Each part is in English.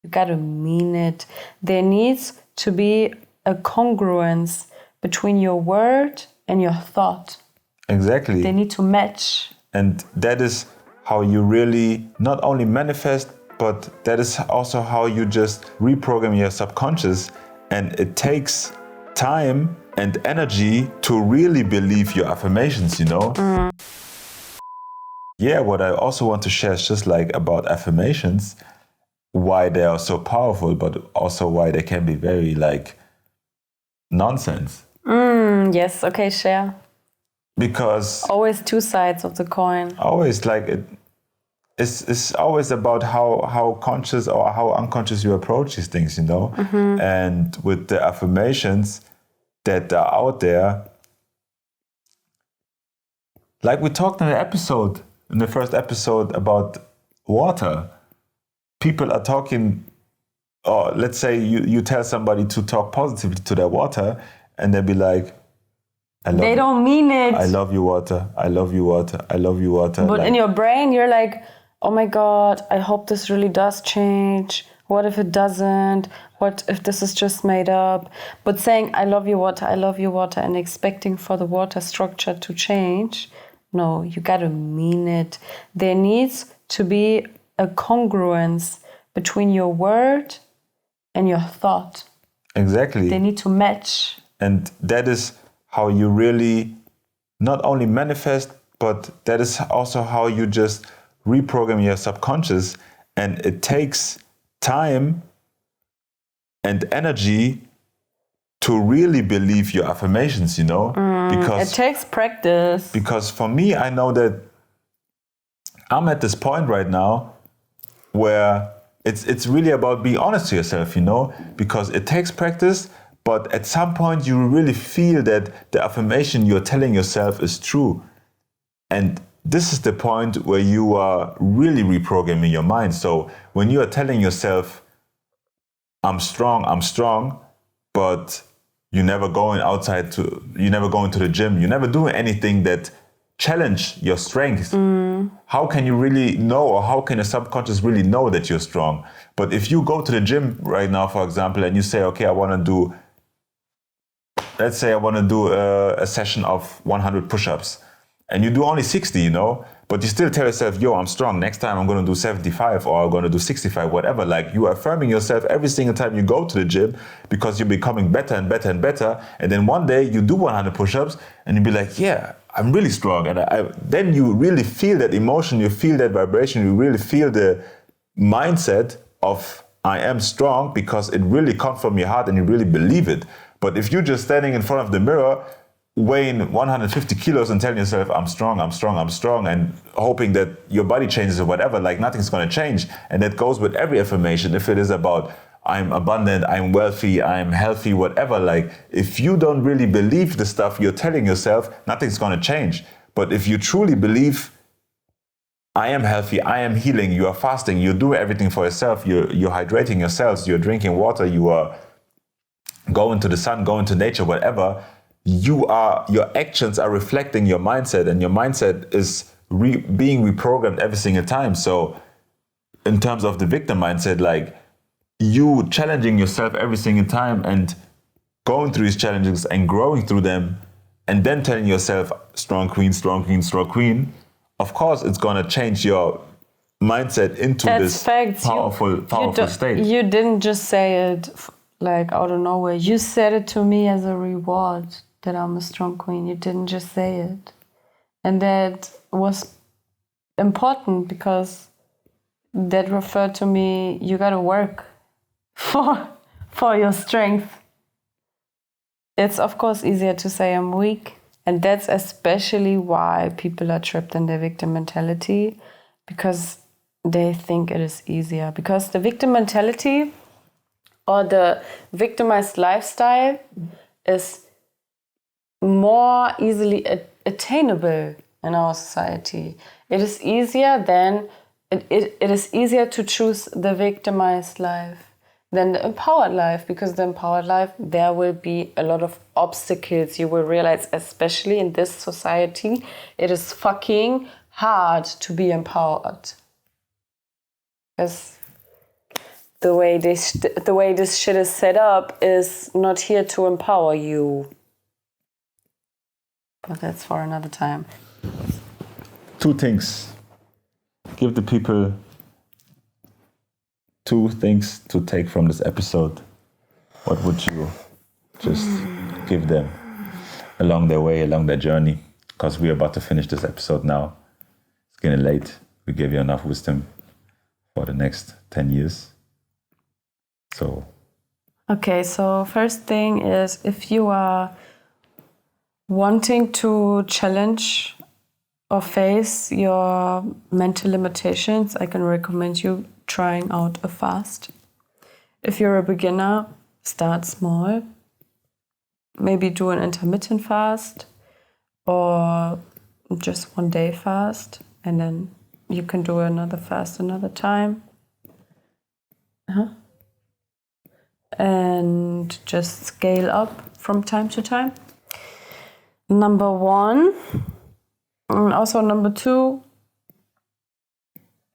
You gotta mean it. There needs to be a congruence between your word and your thought. Exactly. They need to match. And that is how you really not only manifest, but that is also how you just reprogram your subconscious. And it takes time and energy to really believe your affirmations, you know? Yeah, what I also want to share is just like about affirmations, why they are so powerful, but also why they can be very like nonsense. Yes, okay, share. Because always two sides of the coin. Always like it's always about how conscious or how unconscious you approach these things, you know? And with the affirmations that are out there, like we talked in the first episode about water. People are talking, or let's say you tell somebody to talk positively to their water, and they'll be like, they don't mean it. I love you, water. I love you, water. I love you, water. But like, in your brain, you're like, oh my God, I hope this really does change. What if it doesn't? What if this is just made up? But saying, I love you, water, and expecting for the water structure to change, no, you gotta mean it. There needs to be a congruence between your word and your thought. Exactly. They need to match. And that is how you really not only manifest, but that is also how you just reprogram your subconscious. And it takes time and energy to really believe your affirmations, you know? Because it takes practice. Because for me, I know that I'm at this point right now where it's really about being honest to yourself, you know? Because it takes practice, but at some point you really feel that the affirmation you're telling yourself is true. And this is the point where you are really reprogramming your mind. So when you are telling yourself, I'm strong, but you never going to the gym, you never doing anything that challenge your strength. How can you really know, or how can your subconscious really know that you're strong? But if you go to the gym right now, for example, and you say, okay, let's say I want to do a session of 100 push-ups, and you do only 60, you know, but you still tell yourself, yo, I'm strong. Next time I'm going to do 75 or I'm going to do 65, whatever. Like, you are affirming yourself every single time you go to the gym because you're becoming better and better and better. And then one day you do 100 push-ups and you'll be like, yeah, I'm really strong. And then you really feel that emotion, you feel that vibration, you really feel the mindset of I am strong, because it really comes from your heart and you really believe it. But if you're just standing in front of the mirror weighing 150 kilos and telling yourself, I'm strong, and hoping that your body changes or whatever, like, nothing's going to change. And that goes with every affirmation. If it is about I'm abundant, I'm wealthy, I'm healthy, whatever, like, if you don't really believe the stuff you're telling yourself, nothing's going to change. But if you truly believe I am healthy, I am healing, you are fasting, you do everything for yourself, you're hydrating yourselves, you're drinking water, you are going to the sun, going to nature, whatever, your actions are reflecting your mindset, and your mindset is being reprogrammed every single time. So in terms of the victim mindset, like, you challenging yourself every single time and going through these challenges and growing through them, and then telling yourself, strong queen, strong queen, strong queen, of course it's going to change your mindset into this powerful state. You didn't just say it like out of nowhere. You said it to me as a reward, that I'm a strong queen. You didn't just say it. And that was important, because that referred to me, you gotta work for your strength. It's of course easier to say I'm weak. And that's especially why people are trapped in their victim mentality, because they think it is easier. Because the victim mentality or the victimized lifestyle is more easily attainable in our society. It is easier to choose the victimized life than the empowered life, because the empowered life, there will be a lot of obstacles. You will realize, especially in this society, it is fucking hard to be empowered. Because the way this shit is set up is not here to empower you. But that's for another time. 2 things. Give the people 2 things to take from this episode. What would you just give them along their way, along their journey? Because we're about to finish this episode now. It's getting late. We gave you enough wisdom for the next 10 years. So. Okay, so first thing is, if you are wanting to challenge or face your mental limitations, I can recommend you trying out a fast. If you're a beginner, start small. Maybe do an intermittent fast or just 1 day fast, and then you can do another fast another time. And just scale up from time to time. Number 1. And also number 2,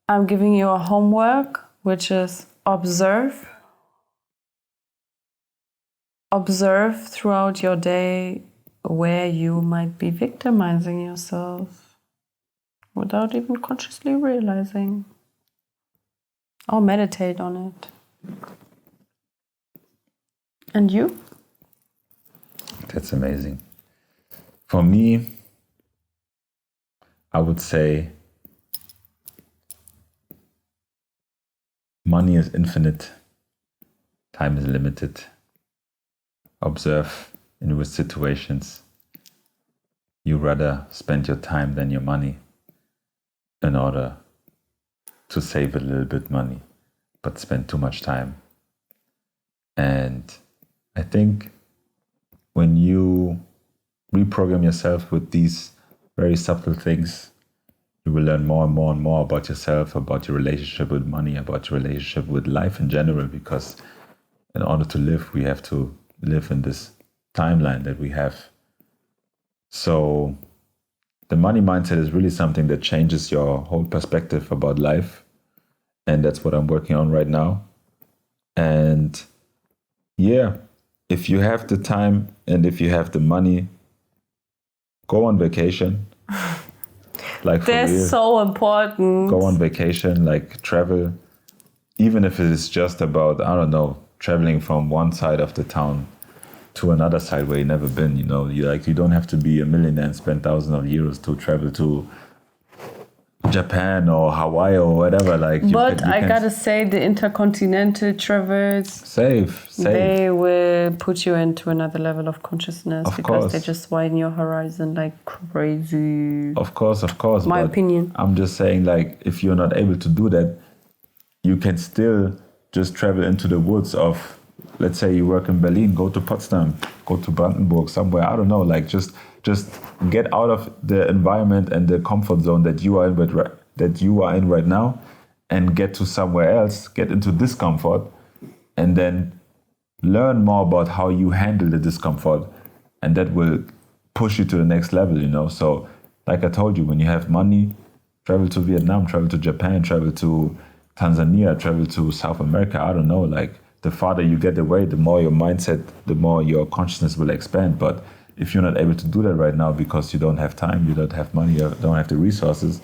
I'm giving you a homework, which is observe. Observe throughout your day where you might be victimizing yourself without even consciously realizing. Or meditate on it. And you? That's amazing. For me, I would say money is infinite, time is limited. Observe in which situations you rather spend your time than your money in order to save a little bit money, but spend too much time. And I think when you reprogram yourself with these very subtle things, you will learn more and more and more about yourself, about your relationship with money, about your relationship with life in general, because in order to live, we have to live in this timeline that we have. So the money mindset is really something that changes your whole perspective about life. And that's what I'm working on right now. And yeah, if you have the time and if you have the money, go on vacation. Like for That's real. so important. Go on vacation, like travel. Even if it is just about, I don't know, traveling from one side of the town to another side where you've never been, you know. You don't have to be a millionaire and spend thousands of euros to travel to Japan or Hawaii or whatever. But I gotta say, the intercontinental travels, safe. They will put you into another level of consciousness, of because course. they just widen your horizon like crazy. Of course. My opinion. I'm just saying, like, if you're not able to do that, you can still just travel into the woods of, let's say you work in Berlin, go to Potsdam, go to Brandenburg, somewhere, I don't know, like just get out of the environment and the comfort zone that you are in right now, and get to somewhere else, get into discomfort, and then learn more about how you handle the discomfort, and that will push you to the next level, you know. So like I told you, when you have money, travel to Vietnam, travel to Japan, travel to Tanzania, travel to South America, I don't know, like the farther you get away, the more your mindset, the more your consciousness will expand. But if you're not able to do that right now because you don't have time, you don't have money, you don't have the resources,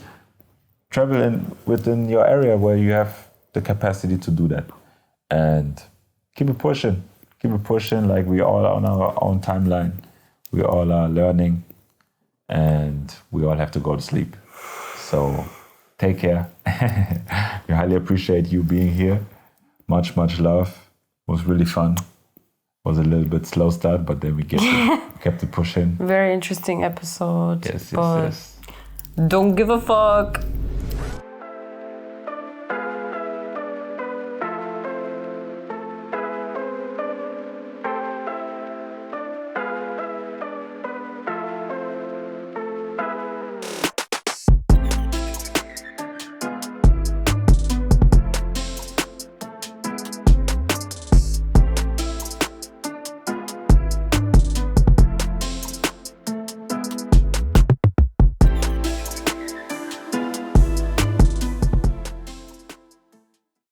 travel within your area where you have the capacity to do that. And keep it pushing, like we all are on our own timeline. We all are learning and we all have to go to sleep. So take care. We highly appreciate you being here. Much love. It was really fun. Was a little bit slow start, but then we kept it pushing. Very interesting episode. Yes. Don't give a fuck.